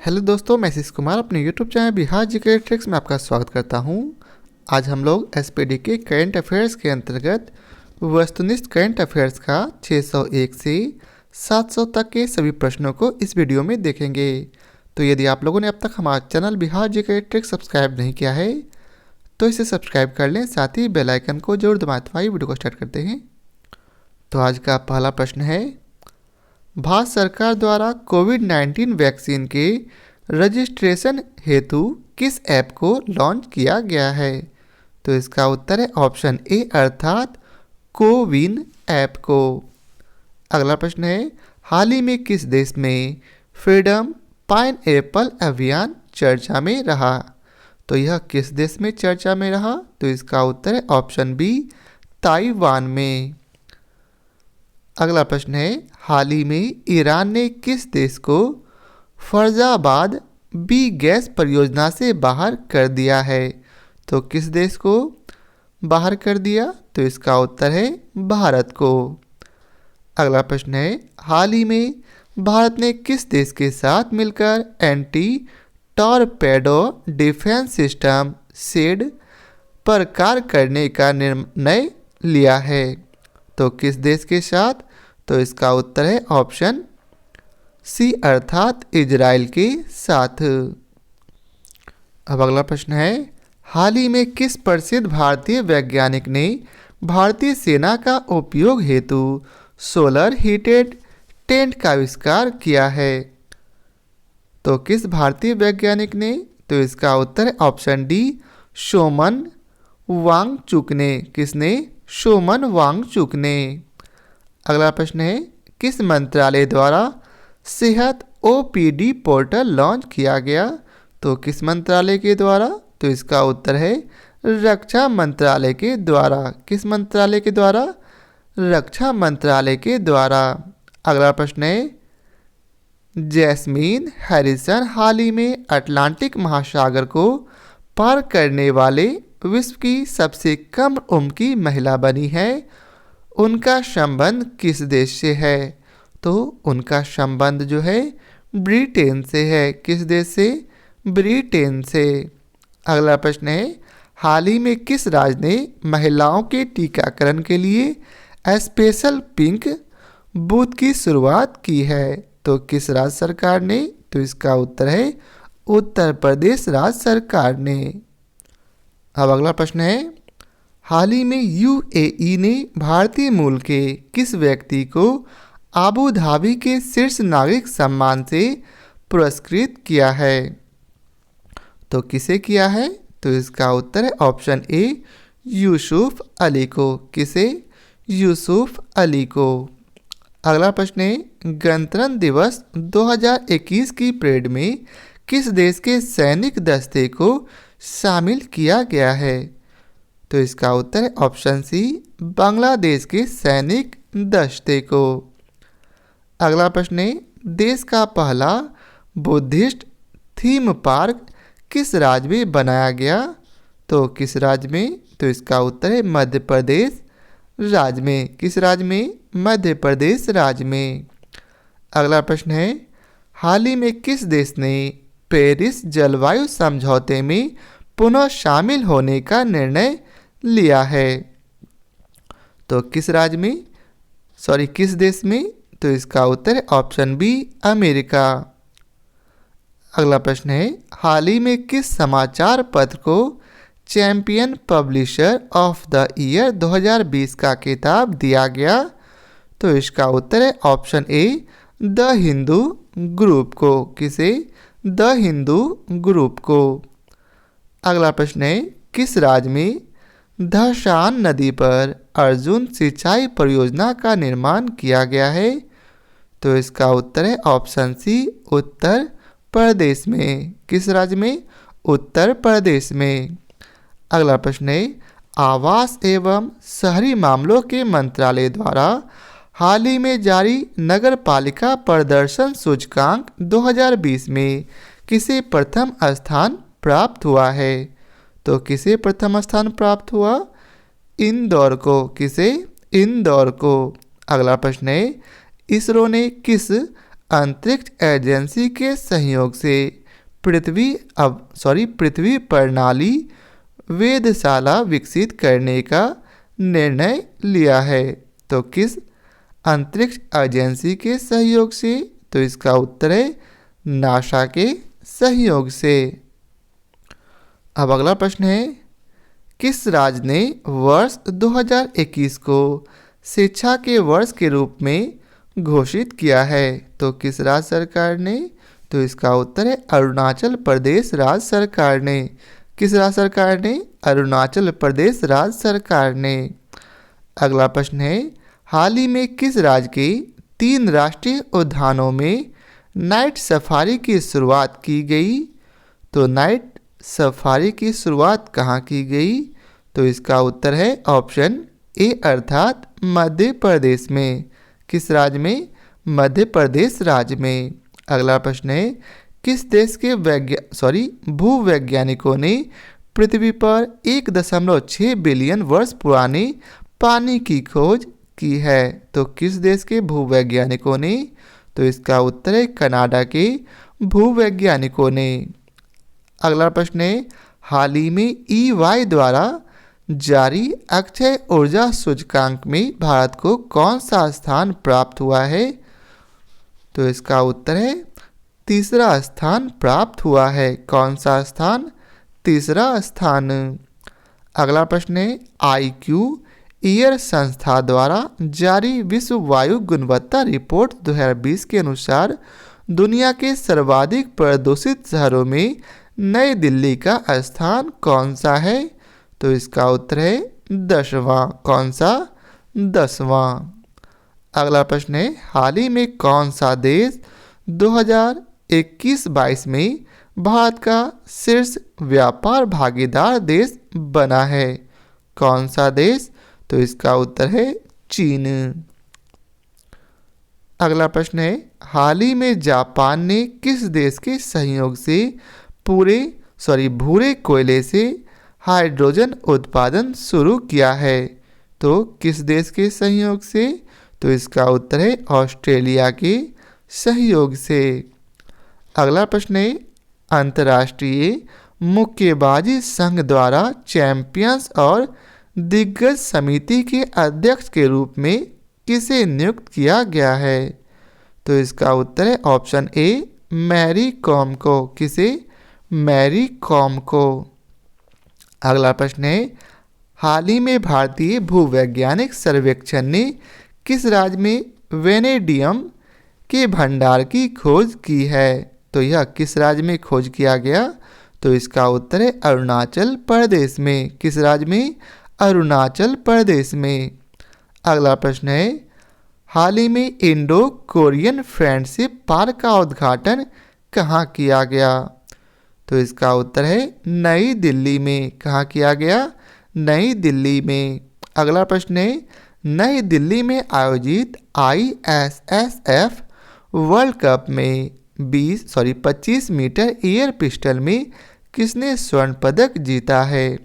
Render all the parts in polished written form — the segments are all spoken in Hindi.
हेलो दोस्तों, मैं आशीष कुमार अपने YouTube channel Bihar GK tricks में आपका स्वागत करता हूं। आज हम लोग एसपीडी के करंट अफेयर्स के अंतर्गत वस्तुनिष्ठ करंट अफेयर्स का 601 से 700 तक के सभी प्रश्नों को इस वीडियो में देखेंगे। तो यदि आप लोगों ने अब तक हमारा channel Bihar GK tricks subscribe नहीं किया है तो इसे सब्सक्राइब कर लें, साथ ही बेल आइकन को जरूर दबाएं। तो आइए वीडियो को स्टार्ट करते हैं। तो आज का पहला प्रश्न है, भारत सरकार द्वारा कोविड-19 वैक्सीन के रजिस्ट्रेशन हेतु किस ऐप को लॉन्च किया गया है? तो इसका उत्तर है ऑप्शन ए अर्थात कोविन ऐप को। अगला प्रश्न है, हाल ही में किस देश में फ्रीडम पाइनएप्पल अभियान चर्चा में रहा? तो यह किस देश में चर्चा में रहा? तो इसका उत्तर है ऑप्शन बी ताइवान में। अगला प्रश्न है, हाल ही में ईरान ने किस देश को फर्जाबाद बी गैस परियोजना से बाहर कर दिया है? तो किस देश को बाहर कर दिया? तो इसका उत्तर है भारत को। अगला प्रश्न है, हाल ही में भारत ने किस देश के साथ मिलकर एंटी टॉरपेडो डिफेंस सिस्टम शेड पर कार्य करने का निर्णय लिया है? तो किस देश के साथ? तो इसका उत्तर है ऑप्शन सी अर्थात इजराइल के साथ। अब अगला प्रश्न है, हाल ही में किस प्रसिद्ध भारतीय वैज्ञानिक ने भारतीय सेना का उपयोग हेतु सोलर हीटेड टेंट का आविष्कार किया है? तो किस भारतीय वैज्ञानिक ने? तो इसका उत्तर है ऑप्शन डी शोमन वांगचुक ने। किसने? शोमन वांगचुक ने। अगला प्रश्न है, किस मंत्रालय द्वारा सेहत ओपीडी पोर्टल लॉन्च किया गया? तो किस मंत्रालय के द्वारा? तो इसका उत्तर है रक्षा मंत्रालय के द्वारा। किस मंत्रालय के द्वारा? रक्षा मंत्रालय के द्वारा। अगला प्रश्न है, जैस्मीन हैरिसन हाल ही में अटलांटिक महासागर को पार करने वाले विश्व की सबसे कम उम्र की महिला बनी है। उनका संबंध किस देश से है? तो उनका संबंध जो है ब्रिटेन से है। किस देश से? ब्रिटेन से। अगला प्रश्न है, हाल ही में किस राज्य ने महिलाओं के टीकाकरण के लिए स्पेशल पिंक बूथ की शुरुआत की है? तो किस राज्य सरकार ने? तो इसका उत्तर है उत्तर प्रदेश राज्य सरकार ने। अब अगला प्रश्न है, हाल ही में यूएई ने भारतीय मूल के किस व्यक्ति को आबू धाबी के शीर्ष नागरिक सम्मान से पुरस्कृत किया है? तो किसे किया है? तो इसका उत्तर है ऑप्शन ए यूसुफ अली को। किसे? यूसुफ अली को। अगला प्रश्न है, गणतंत्र दिवस 2021 की परेड में किस देश के सैनिक दस्ते को शामिल किया गया है? तो इसका उत्तर है ऑप्शन सी बांग्लादेश के सैनिक दस्ते को। अगला प्रश्न है, देश का पहला बुद्धिस्ट थीम पार्क किस राज्य में बनाया गया? तो किस राज्य में? तो इसका उत्तर है मध्य प्रदेश राज्य में। किस राज्य में? मध्य प्रदेश राज्य में। अगला प्रश्न है, हाल ही में किस देश ने पेरिस जलवायु समझौते में पुनः शामिल होने का निर्णय लिया है? तो किस राज्य में? किस देश में? तो इसका उत्तर है ऑप्शन बी अमेरिका। अगला प्रश्न है, हाल ही में किस समाचार पत्र को champion publisher of the year 2020 का खिताब दिया गया? तो इसका उत्तर है option A the Hindu group को। किसे? द हिंदू ग्रुप को। अगला प्रश्न है, किस राज्य में धशान नदी पर अर्जुन सिंचाई परियोजना का निर्माण किया गया है? तो इसका उत्तर है ऑप्शन सी उत्तर प्रदेश में। किस राज्य में? उत्तर प्रदेश में। अगला प्रश्न है, आवास एवं शहरी मामलों के मंत्रालय द्वारा हाल ही में जारी नगर पालिका प्रदर्शन सूचकांक 2020 में किसे प्रथम स्थान प्राप्त हुआ है? तो किसे प्रथम स्थान प्राप्त हुआ? इंदौर को। किसे? इंदौर को। अगला प्रश्न है, इसरो ने किस अंतरिक्ष एजेंसी के सहयोग से पृथ्वी प्रणाली वेधशाला विकसित करने का निर्णय लिया है? तो किस अंतरिक्ष एजेंसी के सहयोग से? तो इसका उत्तर है नासा के सहयोग से। अब अगला प्रश्न है, किस राज्य ने वर्ष 2021 को शिक्षा के वर्ष के रूप में घोषित किया है? तो किस राज्य सरकार ने? तो इसका उत्तर है अरुणाचल प्रदेश राज्य सरकार ने। किस राज्य सरकार ने? अरुणाचल प्रदेश राज्य सरकार ने। अगला प्रश्न है, हाल ही में किस राज्य के 3 राष्ट्रीय उद्यानों में नाइट सफारी की शुरुआत की गई? तो नाइट सफारी की शुरुआत कहाँ की गई? तो इसका उत्तर है ऑप्शन ए अर्थात मध्य प्रदेश में। किस राज्य में? मध्य प्रदेश राज्य में। अगला प्रश्न है, किस देश के भूवैज्ञानिकों ने पृथ्वी पर 1.6 बिलियन वर्ष पुराने पानी की खोज की है? तो किस देश के भूवैज्ञानिकों ने? तो इसका उत्तर है कनाडा के भूवैज्ञानिकों ने। अगला प्रश्न है, हाल ही में EY द्वारा जारी अक्षय ऊर्जा सूचकांक में भारत को कौन सा स्थान प्राप्त हुआ है? तो इसका उत्तर है तीसरा स्थान प्राप्त हुआ है। कौन सा स्थान? तीसरा स्थान। अगला प्रश्न है, IQ एयर संस्था द्वारा जारी विश्व वायु गुणवत्ता रिपोर्ट 2020 के अनुसार दुनिया के सर्वाधिक प्रदूषित शहरों में नई दिल्ली का स्थान कौन सा है? तो इसका उत्तर है 10वां। कौन सा? 10वां। अगला प्रश्न है, हाल ही में कौन सा देश 2021-22 में भारत का शीर्ष व्यापार भागीदार देश बना है? कौन सा देश? तो इसका उत्तर है चीन। अगला प्रश्न है, हाल ही में जापान ने किस देश के सहयोग से भूरे कोयले से हाइड्रोजन उत्पादन शुरू किया है? तो किस देश के सहयोग से? तो इसका उत्तर है ऑस्ट्रेलिया के सहयोग से। अगला प्रश्न है, अंतर्राष्ट्रीय मुक्केबाजी संघ द्वारा चैंपियंस और दिग्गज समिति के अध्यक्ष के रूप में किसे नियुक्त किया गया है? तो इसका उत्तर है ऑप्शन ए मैरी कॉम को। किसे? मैरी कॉम को। अगला प्रश्न है, हाल ही में भारतीय भूवैज्ञानिक सर्वेक्षण ने किस राज्य में वेनेडियम के भंडार की खोज की है? तो यह किस राज्य में खोज किया गया? तो इसका उत्तर है अरुणाचल प्रदेश में। किस राज्य में? अरुणाचल प्रदेश में। अगला प्रश्न है, हाल ही में इंडो कोरियन फ्रेंडशिप पार्क का उद्घाटन कहाँ किया गया? तो इसका उत्तर है नई दिल्ली में। कहाँ किया गया? नई दिल्ली में। अगला प्रश्न है, नई दिल्ली में आयोजित ISSF वर्ल्ड कप में 25 मीटर एयर पिस्टल में किसने स्वर्ण पदक जीता है?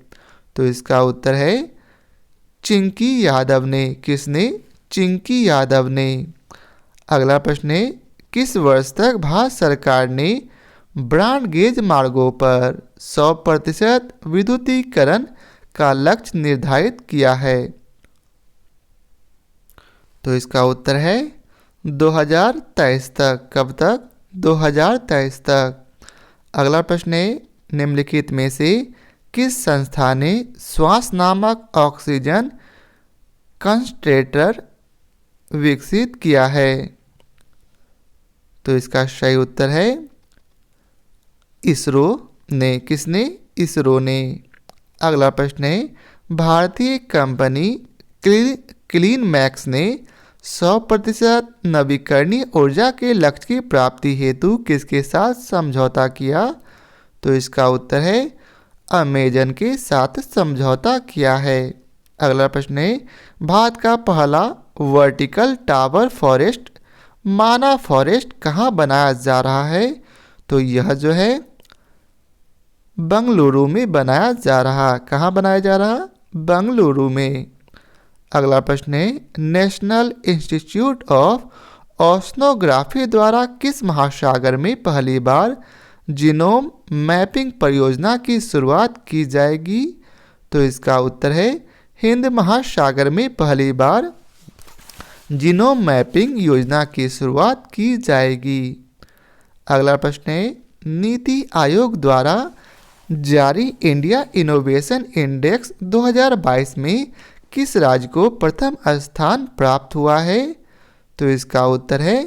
तो इसका उत्तर है चिंकी यादव ने। किसने? चिंकी यादव ने। अगला प्रश्न है, किस वर्ष तक भारत सरकार ने ब्रॉड गेज मार्गों पर 100% विद्युतीकरण का लक्ष्य निर्धारित किया है? तो इसका उत्तर है 2023 तक। कब तक? 2023 तक। अगला प्रश्न है, निम्नलिखित में से किस संस्था ने श्वास नामक ऑक्सीजन कंसंट्रेटर विकसित किया है? तो इसका सही उत्तर है इसरो ने। किसने? इसरो ने। अगला प्रश्न है, भारतीय कंपनी क्लीन मैक्स ने 100% नवीकरणीय ऊर्जा के लक्ष्य की प्राप्ति हेतु किसके साथ समझौता किया? तो इसका उत्तर है अमेजन के साथ समझौता किया है। अगला प्रश्न है, भारत का पहला वर्टिकल टावर फॉरेस्ट माना फॉरेस्ट कहाँ बनाया जा रहा है? तो यह जो है बंगलुरु में बनाया जा रहा। कहाँ बनाया जा रहा? बंगलुरु में। अगला प्रश्न है, नेशनल इंस्टीट्यूट ऑफ ओशनोग्राफी द्वारा किस महासागर में पहली बार जीनोम मैपिंग परियोजना की शुरुआत की जाएगी? तो इसका उत्तर है हिंद महासागर में पहली बार जीनोम मैपिंग योजना की शुरुआत की जाएगी। अगला प्रश्न है, नीति आयोग द्वारा जारी इंडिया इनोवेशन इंडेक्स 2022 में किस राज्य को प्रथम स्थान प्राप्त हुआ है? तो इसका उत्तर है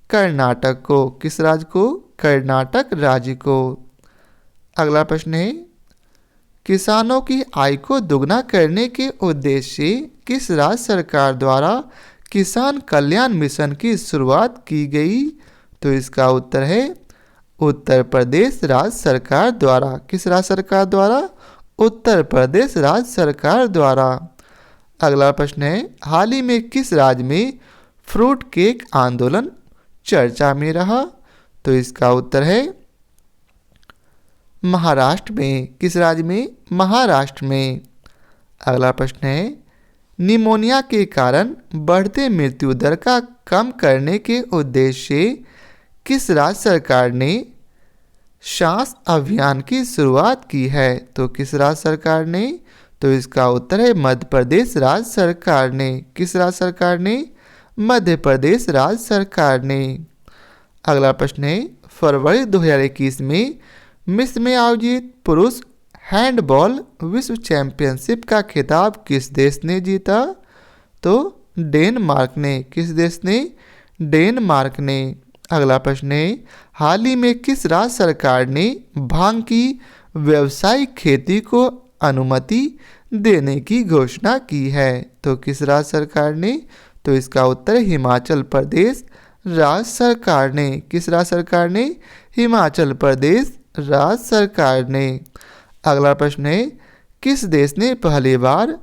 कर्नाटक को। किस राज्य को? कर्नाटक राज्य को। अगला प्रश्न है, किसानों की आय को दुगना करने के उद्देश्य से किस राज्य सरकार द्वारा किसान कल्याण मिशन की शुरुआत की गई? तो इसका उत्तर है उत्तर प्रदेश राज्य सरकार द्वारा। किस राज्य सरकार द्वारा? उत्तर प्रदेश राज्य सरकार द्वारा। अगला प्रश्न है, हाल ही में किस राज्य में फ्रूट केक आंदोलन चर्चा में रहा? तो इसका उत्तर है महाराष्ट्र में। किस राज्य में? महाराष्ट्र में। अगला प्रश्न है, निमोनिया के कारण बढ़ते मृत्यु दर का कम करने के उद्देश्य से किस राज्य सरकार ने सांस अभियान की शुरुआत की है? तो किस राज्य सरकार ने? तो इसका उत्तर है मध्य प्रदेश राज्य सरकार ने। किस राज्य सरकार ने? मध्य प्रदेश राज्य सरकार ने। अगला प्रश्न है, फरवरी 2021 में मिस्र में आयोजित पुरुष हैंडबॉल विश्व चैंपियनशिप का खिताब किस देश ने जीता? तो डेनमार्क ने। किस देश ने? डेनमार्क ने। अगला प्रश्न है, हाल ही में किस राज्य सरकार ने भांग की व्यावसायिक खेती को अनुमति देने की घोषणा की है? तो किस राज्य सरकार ने? तो इसका उत्तर हिमाचल प्रदेश राज्य सरकार ने। किस राज्य सरकार ने? हिमाचल प्रदेश राज्य सरकार ने। अगला प्रश्न है, किस देश ने पहली बार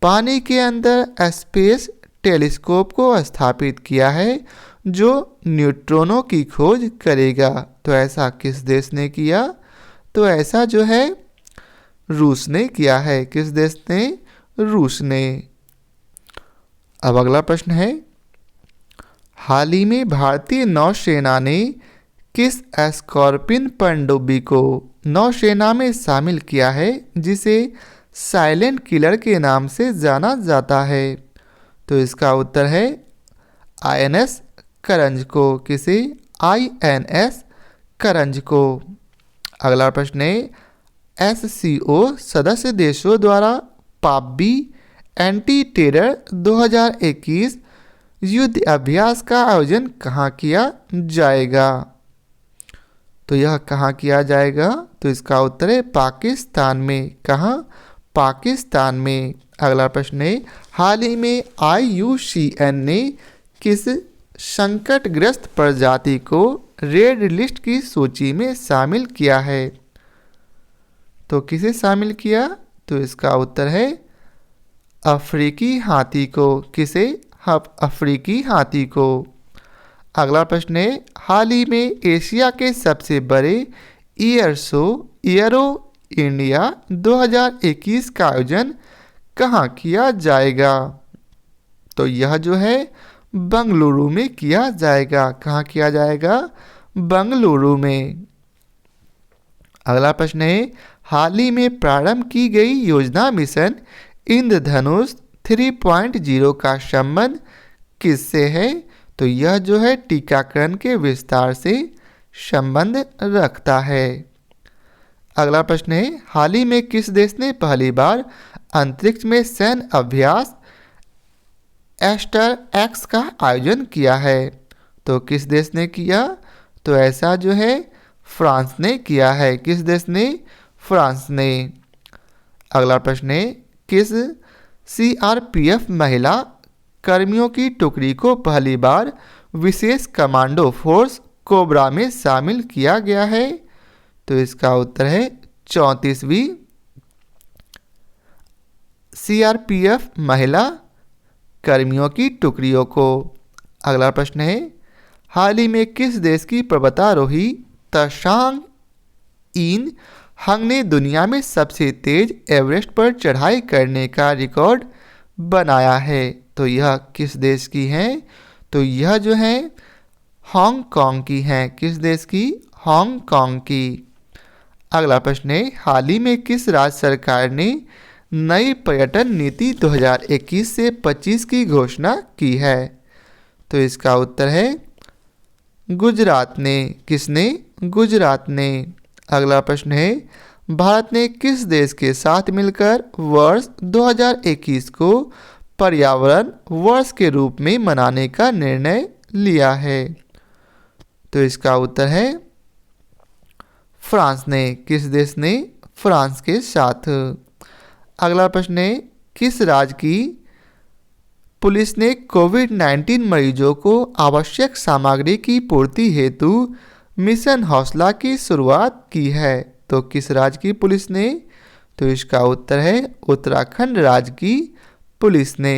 पानी के अंदर स्पेस टेलीस्कोप को स्थापित किया है जो न्यूट्रॉनों की खोज करेगा? तो ऐसा किस देश ने किया? तो ऐसा जो है रूस ने किया है। किस देश ने? रूस ने। अब अगला प्रश्न है, हाल ही में भारतीय नौसेना ने किस स्कॉर्पियन पनडुब्बी को नौसेना में शामिल किया है जिसे साइलेंट किलर के नाम से जाना जाता है? तो इसका उत्तर है INS करंज को। किसे? INS करंज को। अगला प्रश्न है, SCO सदस्य देशों द्वारा पाब्बी एंटी टेरर 2021 युद्ध अभ्यास का आयोजन कहाँ किया जाएगा? तो यह कहाँ किया जाएगा? तो इसका उत्तर है पाकिस्तान में। कहाँ? पाकिस्तान में। अगला प्रश्न है, हाल ही में IUCN ने किस संकटग्रस्त प्रजाति को रेड लिस्ट की सूची में शामिल किया है? तो किसे शामिल किया? तो इसका उत्तर है अफ्रीकी हाथी को। किसे? अफ्रीकी हाथी को। अगला प्रश्न है, हाल ही में एशिया के सबसे बड़े एयर शो एयरो इंडिया 2021 का आयोजन कहाँ किया जाएगा? तो यह जो है बंगलुरु में किया जाएगा। कहाँ किया जाएगा? बंगलुरु में। अगला प्रश्न है, हाल ही में प्रारंभ की गई योजना मिशन इंद्रधनुष 3.0 का संबंध किससे है? तो यह जो है टीकाकरण के विस्तार से संबंध रखता है। अगला प्रश्न है, हाल ही में किस देश ने पहली बार अंतरिक्ष में सैन्य अभ्यास एस्टर एक्स का आयोजन किया है? तो किस देश ने किया? तो ऐसा जो है फ्रांस ने किया है। किस देश ने? फ्रांस ने। अगला प्रश्न है, किस CRPF महिला कर्मियों की टुकड़ी को पहली बार विशेष कमांडो फोर्स कोबरा में शामिल किया गया है? तो इसका उत्तर है 34वीं CRPF महिला कर्मियों की टुकड़ियों को। अगला प्रश्न है, हाल ही में किस देश की पर्वतारोही तशांग इन हंग ने दुनिया में सबसे तेज एवरेस्ट पर चढ़ाई करने का रिकॉर्ड बनाया है? तो यह किस देश की है? तो यह जो है हांगकांग की है। किस देश की? हांगकांग की। अगला प्रश्न है, हाल ही में किस राज्य सरकार ने नई पर्यटन नीति 2021 से 25 की घोषणा की है? तो इसका उत्तर है गुजरात ने। किसने? गुजरात ने। अगला प्रश्न है, भारत ने किस देश के साथ मिलकर वर्ष 2021 को पर्यावरण वर्ष के रूप में मनाने का निर्णय लिया है? तो इसका उत्तर है फ्रांस ने। किस देश ने? फ्रांस के साथ। अगला प्रश्न है, किस राज्य की पुलिस ने कोविड-19 मरीजों को आवश्यक सामग्री की पूर्ति हेतु मिशन हौसला की शुरुआत की है? तो किस राज्य की पुलिस ने? तो इसका उत्तर है उत्तराखंड राज्य की पुलिस ने।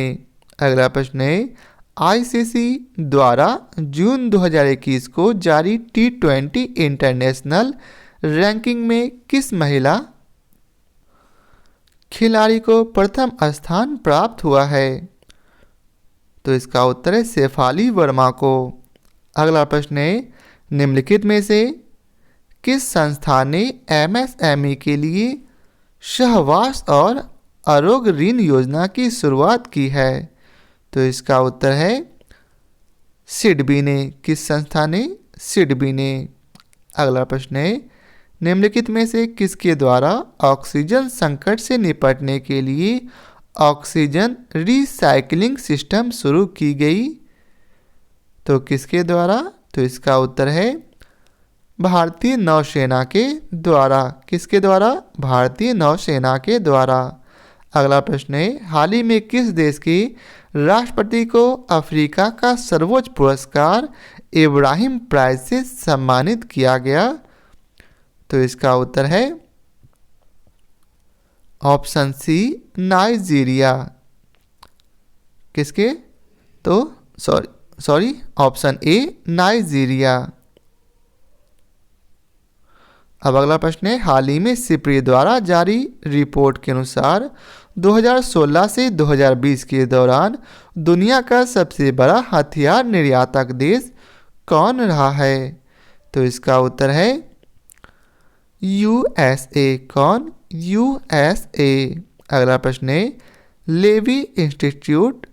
अगला प्रश्न है, आईसीसी द्वारा जून 2021 को जारी T20 इंटरनेशनल रैंकिंग में किस महिला खिलाड़ी को प्रथम स्थान प्राप्त हुआ है? तो इसका उत्तर है शेफाली वर्मा को। अगला प्रश्न है, निम्नलिखित में से किस संस्था ने एमएसएमई के लिए सहवास और आरोग्य ऋण योजना की शुरुआत की है? तो इसका उत्तर है सिडबी ने। किस संस्था ने? सिडबी ने। अगला प्रश्न है, निम्नलिखित में से किसके द्वारा ऑक्सीजन संकट से निपटने के लिए ऑक्सीजन रिसाइकलिंग सिस्टम शुरू की गई? तो किसके द्वारा? तो इसका उत्तर है भारतीय नौसेना के द्वारा। किसके द्वारा? भारतीय नौसेना के द्वारा। अगला प्रश्न है, हाल ही में किस देश के राष्ट्रपति को अफ्रीका का सर्वोच्च पुरस्कार इब्राहिम प्राइज से सम्मानित किया गया? तो इसका उत्तर है ऑप्शन सी नाइजीरिया। किसके? तो सॉरी ऑप्शन ए नाइजीरिया। अब अगला प्रश्न है, हाल ही में सिप्री द्वारा जारी रिपोर्ट के अनुसार 2016 से 2020 के दौरान दुनिया का सबसे बड़ा हथियार निर्यातक देश कौन रहा है? तो इसका उत्तर है यूएसए। कौन? यूएसए। अगला प्रश्न है, लेवी इंस्टीट्यूट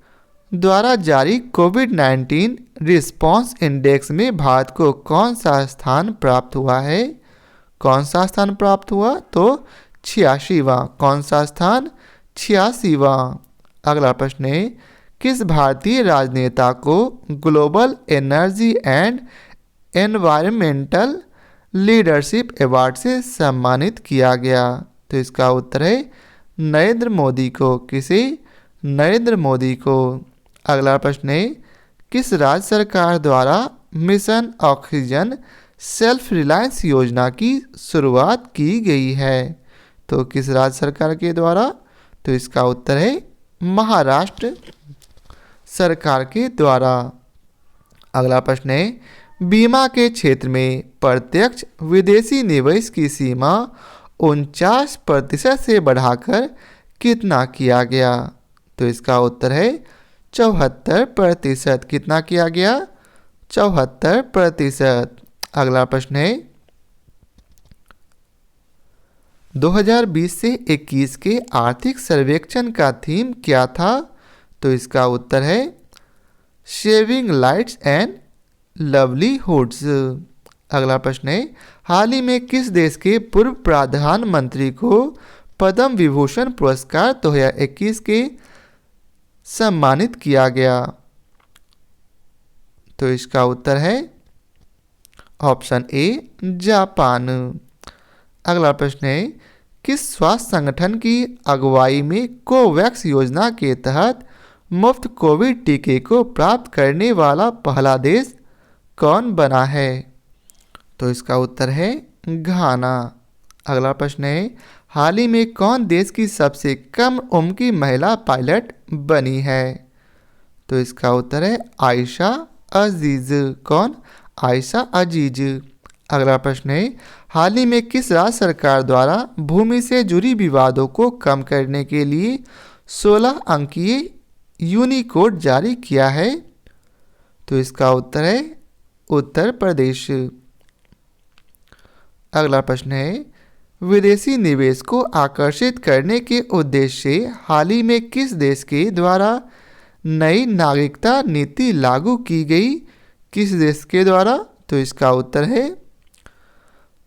द्वारा जारी कोविड-19 रिस्पांस इंडेक्स में भारत को कौन सा स्थान प्राप्त हुआ है? कौन सा स्थान प्राप्त हुआ? तो 86वां। कौन सा स्थान? 86वां। अगला प्रश्न है, किस भारतीय राजनेता को global energy and environmental leadership award से सम्मानित किया गया? तो इसका उत्तर है नरेंद्र मोदी को। किसे? नरेंद्र मोदी को। अगला प्रश्न है, किस राज्य सरकार द्वारा मिशन ऑक्सीजन सेल्फ रिलायंस योजना की शुरुआत की गई है? तो किस राज्य सरकार के द्वारा? तो इसका उत्तर है महाराष्ट्र सरकार के द्वारा। अगला प्रश्न है, बीमा के क्षेत्र में प्रत्यक्ष विदेशी निवेश की सीमा 49% से बढ़ाकर कितना किया गया? तो इसका उत्तर है 74%। कितना किया गया? 74%। अगला प्रश्न है, 2020 से 21 के आर्थिक सर्वेक्षण का थीम क्या था? तो इसका उत्तर है सेविंग लाइट्स एंड लवलीहुड्स। अगला प्रश्न है, हाल ही में किस देश के पूर्व प्रधानमंत्री को पद्म विभूषण पुरस्कार 2021 के सम्मानित किया गया? तो इसका उत्तर है ऑप्शन ए जापान। अगला प्रश्न है, किस स्वास्थ्य संगठन की अगुवाई में कोवैक्स योजना के तहत मुफ्त कोविड टीके को प्राप्त करने वाला पहला देश कौन बना है? तो इसका उत्तर है घाना। अगला प्रश्न है, हाल ही में कौन देश की सबसे कम उम्र की महिला पायलट बनी है? तो इसका उत्तर है आयशा अजीज। कौन? आयशा अजीज। अगला प्रश्न है, हाल ही में किस राज्य सरकार द्वारा भूमि से जुड़ी विवादों को कम करने के लिए 16 अंकीय यूनिकोड जारी किया है? तो तो इसका उत्तर है उत्तर प्रदेश। अगला प्रश्न है, विदेशी निवेश को आकर्षित करने के उद्देश्य से हाल ही में किस देश के द्वारा नई नागरिकता नीति लागू की गई? किस देश के द्वारा? तो इसका उत्तर है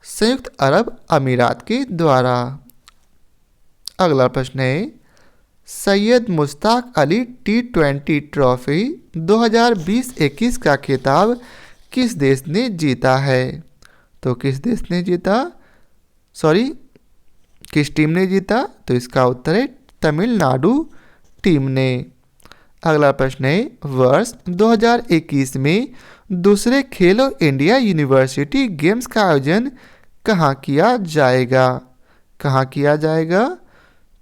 संयुक्त अरब अमीरात के द्वारा। अगला प्रश्न है, सैयद मुश्ताक अली T20 ट्रॉफी 2020-21 का खिताब किस देश ने जीता है? तो किस देश ने जीता? किस टीम ने जीता? तो इसका उत्तर है तमिलनाडु टीम ने। अगला प्रश्न है, वर्ष 2021 में दूसरे खेलो इंडिया यूनिवर्सिटी गेम्स का आयोजन कहाँ किया जाएगा? कहाँ किया जाएगा?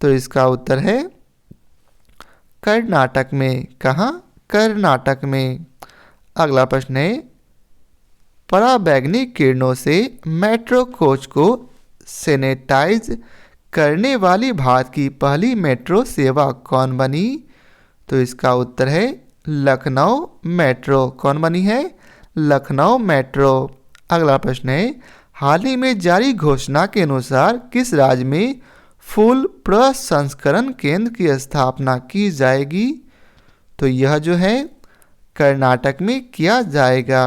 तो इसका उत्तर है कर्नाटक में। कहाँ? कर्नाटक में। अगला प्रश्न है, पराबैंगनी किरणों से मेट्रो कोच को सैनिटाइज करने वाली भारत की पहली मेट्रो सेवा कौन बनी? तो इसका उत्तर है लखनऊ मेट्रो। कौन बनी है? लखनऊ मेट्रो। अगला प्रश्न है, हाल ही में जारी घोषणा के अनुसार किस राज्य में फूल प्रसंस्करण केंद्र की स्थापना की जाएगी? तो यह जो है कर्नाटक में किया जाएगा।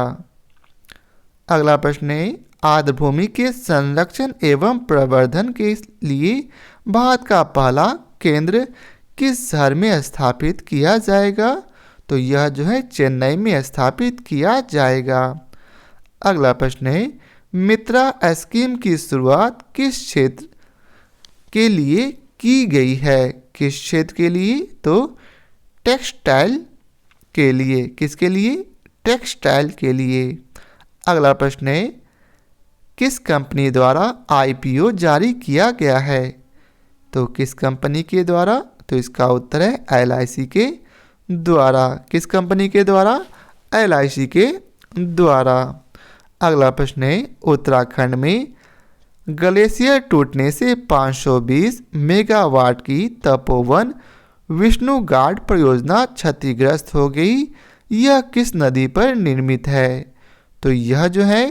अगला प्रश्न है, आर्द्रभूमि के संरक्षण एवं प्रवर्धन के लिए भारत का पहला केंद्र किस शहर में स्थापित किया जाएगा? तो यह जो है चेन्नई में स्थापित किया जाएगा। अगला प्रश्न है, मित्रा स्कीम की शुरुआत किस क्षेत्र के लिए की गई है? किस क्षेत्र के लिए? तो टेक्सटाइल के लिए। किसके लिए? टेक्सटाइल के लिए। अगला प्रश्न है, किस कंपनी द्वारा IPO जारी किया गया है? तो किस कंपनी के द्वारा? तो इसका उत्तर है LIC के द्वारा। किस कंपनी के द्वारा? LIC के द्वारा। अगला प्रश्न है, उत्तराखंड में ग्लेशियर टूटने से 520 मेगावाट की तपोवन विष्णुगाड परियोजना क्षतिग्रस्त हो गई। यह किस नदी पर निर्मित है? तो यह जो है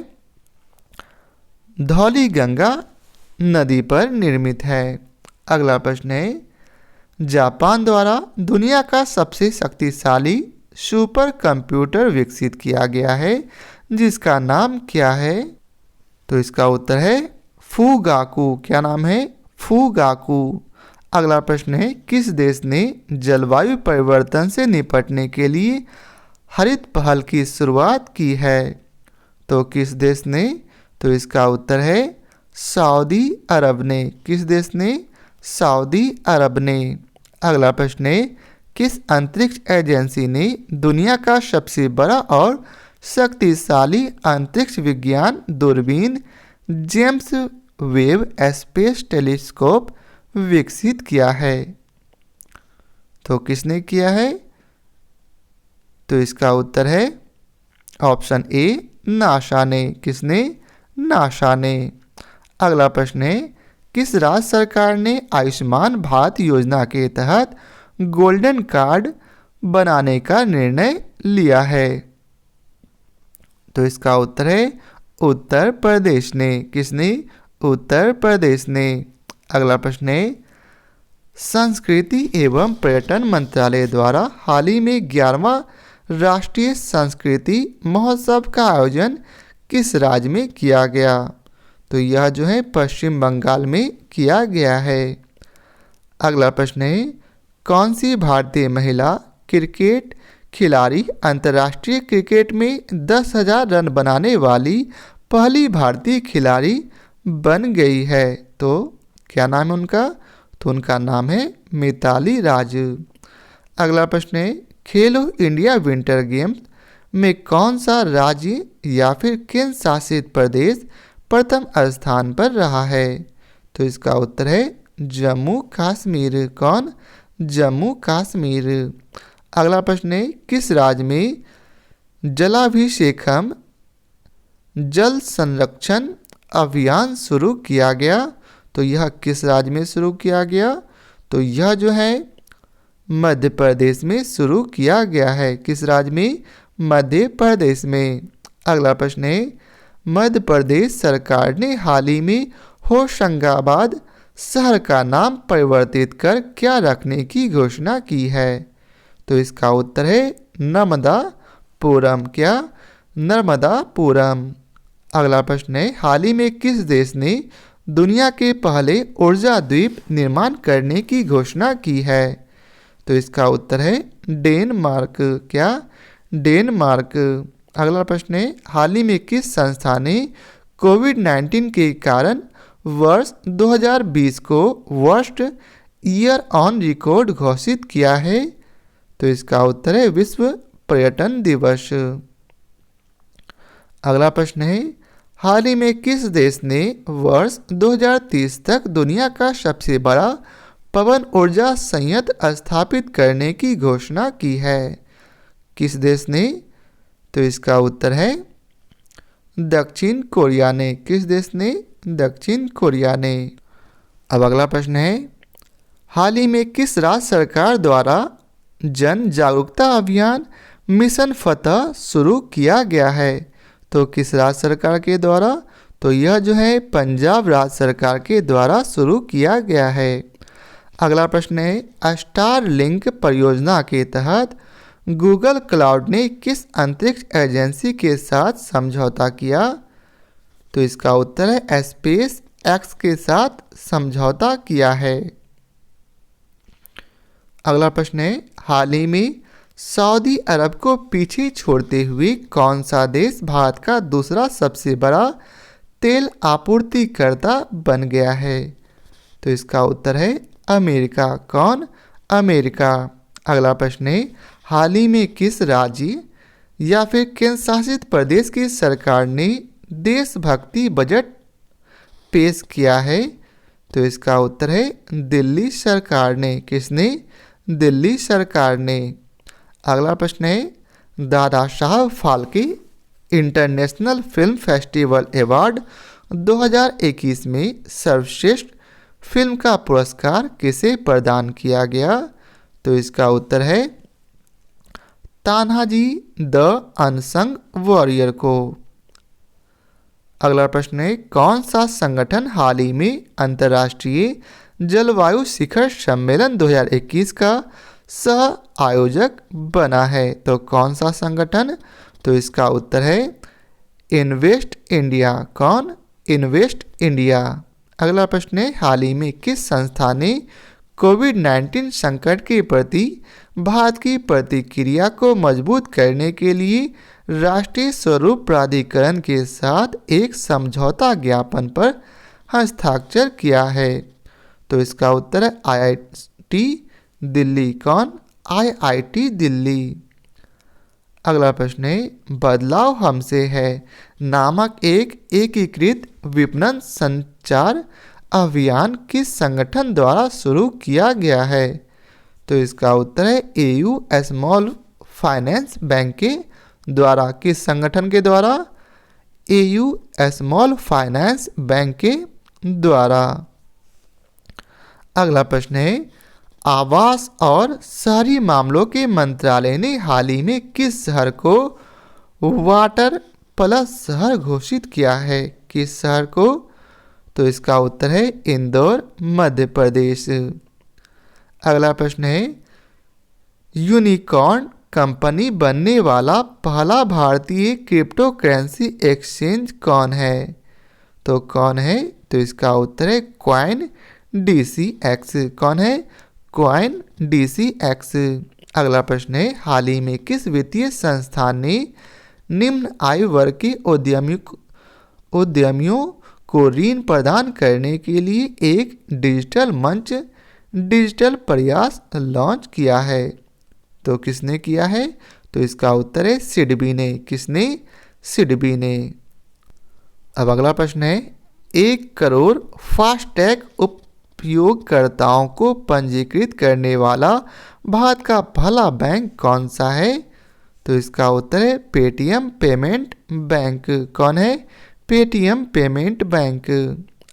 धौलीगंगा नदी पर निर्मित है। अगला प्रश्न है, जापान द्वारा दुनिया का सबसे शक्तिशाली सुपर कंप्यूटर विकसित किया गया है, जिसका नाम क्या है? तो इसका उत्तर है फूगाकू। क्या नाम है? फूगाकू। अगला प्रश्न है, किस देश ने जलवायु परिवर्तन से निपटने के लिए हरित पहल की शुरुआत की है? तो किस देश ने? तो इसका उत्तर है सऊदी अरब ने। किस देश ने? सऊदी अरब ने। अगला प्रश्न है, किस अंतरिक्ष एजेंसी ने दुनिया का सबसे बड़ा और शक्तिशाली अंतरिक्ष विज्ञान दूरबीन जेम्स वेब स्पेस टेलीस्कोप विकसित किया है? तो किसने किया है? तो इसका उत्तर है ऑप्शन ए नासा ने। किसने? नासा ने। अगला प्रश्न है, किस राज्य सरकार ने आयुष्मान भारत योजना के तहत गोल्डन कार्ड बनाने का निर्णय लिया है? तो इसका उत्तर है उत्तर प्रदेश ने। किसने? उत्तर प्रदेश ने। अगला प्रश्न है, संस्कृति एवं पर्यटन मंत्रालय द्वारा हाल ही में 11वां राष्ट्रीय संस्कृति महोत्सव का आयोजन किस राज्य में किया गया? तो यह जो है पश्चिम बंगाल में किया गया है। अगला प्रश्न है, कौन सी भारतीय महिला क्रिकेट खिलाड़ी अंतर्राष्ट्रीय क्रिकेट में 10,000 रन बनाने वाली पहली भारतीय खिलाड़ी बन गई है? तो क्या नाम है उनका? तो उनका नाम है मिताली राज। अगला प्रश्न है, खेलो इंडिया विंटर गेम्स में कौन सा राज्य या फिर केंद्र शासित प्रदेश प्रथम स्थान पर रहा है? तो इसका उत्तर है जम्मू कश्मीर। कौन? जम्मू कश्मीर। अगला प्रश्न है, किस राज्य में जलाभिषेकम जल संरक्षण अभियान शुरू किया गया? तो यह किस राज्य में शुरू किया गया? तो यह जो है मध्य प्रदेश में शुरू किया गया है। किस राज्य में? मध्य प्रदेश में। अगला प्रश्न है, मध्य प्रदेश सरकार ने हाल ही में होशंगाबाद शहर का नाम परिवर्तित कर क्या रखने की घोषणा की है? तो इसका उत्तर है नर्मदापुरम। क्या? नर्मदापुरम। अगला प्रश्न है, हाल ही में किस देश ने दुनिया के पहले ऊर्जा द्वीप निर्माण करने की घोषणा की है? तो इसका उत्तर है डेनमार्क। क्या? डेनमार्क। अगला प्रश्न है, हाल ही में किस संस्था ने कोविड-19 के कारण वर्ष 2020 को वर्स्ट ईयर ऑन रिकॉर्ड घोषित किया है? तो इसका उत्तर है विश्व पर्यटन दिवस। अगला प्रश्न है, हाल ही में किस देश ने वर्ष 2030 तक दुनिया का सबसे बड़ा पवन ऊर्जा संयंत्र स्थापित करने की घोषणा की है? किस देश ने? तो इसका उत्तर है दक्षिण कोरिया ने। किस देश ने? दक्षिण कोरिया ने। अब अगला प्रश्न है, हाल ही में किस राज्य सरकार द्वारा जन जागरूकता अभियान मिशन फतह शुरू किया गया है? तो किस राज्य सरकार के द्वारा? तो यह जो है पंजाब राज्य सरकार के द्वारा शुरू किया गया है। अगला प्रश्न है, स्टारलिंक परियोजना के तहत गूगल क्लाउड ने किस अंतरिक्ष एजेंसी के साथ समझौता किया? तो इसका उत्तर है स्पेस एक्स के साथ समझौता किया है। अगला प्रश्न है, हाल ही में सऊदी अरब को पीछे छोड़ते हुए कौन सा देश भारत का दूसरा सबसे बड़ा तेल आपूर्तिकर्ता बन गया है? तो इसका उत्तर है अमेरिका। कौन? अमेरिका। अगला प्रश्न है, हाल ही में किस राज्य या फिर केंद्र शासित प्रदेश की सरकार ने देशभक्ति बजट पेश किया है? तो इसका उत्तर है दिल्ली सरकार ने। किसने? दिल्ली सरकार ने। अगला प्रश्न है, Dada Saheb Phalke international film festival award 2021 में सर्वश्रेष्ठ फिल्म का पुरस्कार किसे प्रदान किया गया? तो इसका उत्तर है तान्हाजी द अनसंग वॉरियर को। अगला प्रश्न है, कौन सा संगठन हाल ही में अंतर्राष्ट्रीय जलवायु शिखर सम्मेलन 2021 का सह आयोजक बना है? तो कौन सा संगठन? तो इसका उत्तर है इन्वेस्ट इंडिया। कौन? Invest India. अगला प्रश्न है, हाल ही में किस संस्था ने कोविड-19 संकट के प्रति भारत की प्रतिक्रिया को मजबूत करने के लिए राष्ट्रीय स्वरूप प्राधिकरण के साथ एक समझौता ज्ञापन पर हस्ताक्षर किया है? तो इसका उत्तर है आईआईटी दिल्ली। कौन? आईआईटी दिल्ली। अगला प्रश्न है, बदलाव हमसे है नामक एक एकीकृत विपणन संचार अभियान किस संगठन द्वारा शुरू किया गया है? तो इसका उत्तर है एयू स्मॉल फाइनेंस बैंक के द्वारा। किस संगठन के द्वारा? एयू स्मॉल फाइनेंस बैंक के द्वारा। अगला प्रश्न है, आवास और शहरी मामलों के मंत्रालय ने हाल ही में किस शहर को वाटर प्लस शहर घोषित किया है? किस शहर को? तो इसका उत्तर है इंदौर, मध्य प्रदेश। अगला प्रश्न है, यूनिकॉर्न कंपनी बनने वाला पहला भारतीय क्रिप्टो करेंसी एक्सचेंज कौन है? तो कौन है? तो इसका उत्तर है कॉइन DCX। कौन है? Coin DCX। अगला प्रश्न है, हाल ही में किस वित्तीय संस्थान ने निम्न आयु वर्ग के उद्यमियों को ऋण प्रदान करने के लिए एक डिजिटल मंच डिजिटल प्रयास लॉन्च किया है? तो किसने किया है? तो इसका उत्तर है सिडबी ने। किसने? सिडबी ने। अब अगला प्रश्न है, 1 करोड़ फास्टैग उपयोगकर्ताओं को पंजीकृत करने वाला भारत का पहला बैंक कौन सा है? तो इसका उत्तर है पेटीएम पेमेंट बैंक। कौन है? Paytm payment bank.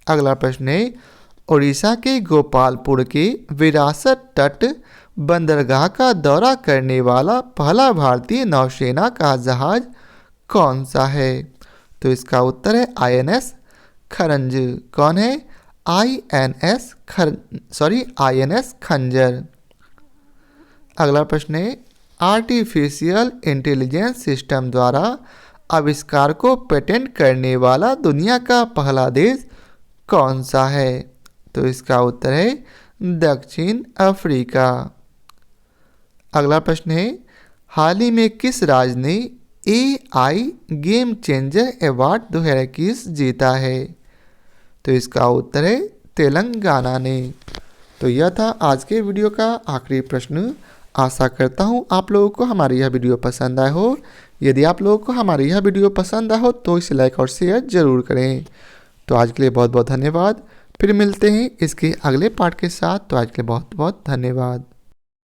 अगला प्रश्न है, उड़ीसा के गोपालपुर के विरासत तट बंदरगाह का दौरा करने वाला पहला भारतीय नौसेना का जहाज कौन सा है? तो इसका उत्तर है आईएनएस खरंज। कौन है? आईएनएस खंजर। अगला प्रश्न है, आर्टिफिशियल इंटेलिजेंस सिस्टम द्वारा आविष्कार को पेटेंट करने वाला दुनिया का पहला देश कौन सा है? तो इसका उत्तर है दक्षिण अफ्रीका। अगला प्रश्न है, हाल ही में किस राज्य ने AI गेम चेंजर अवार्ड 2021 जीता है? तो इसका उत्तर है तेलंगाना ने। तो यह था आज के वीडियो का आखिरी प्रश्न। आशा करता हूँ आप लोगों को हमारी यह वीडियो पसंद आया हो। यदि आप लोगों को हमारी यह वीडियो पसंद आया हो तो इसे लाइक और शेयर जरूर करें। तो आज के लिए बहुत बहुत धन्यवाद। फिर मिलते हैं इसके अगले पार्ट के साथ। तो आज के लिए बहुत बहुत धन्यवाद।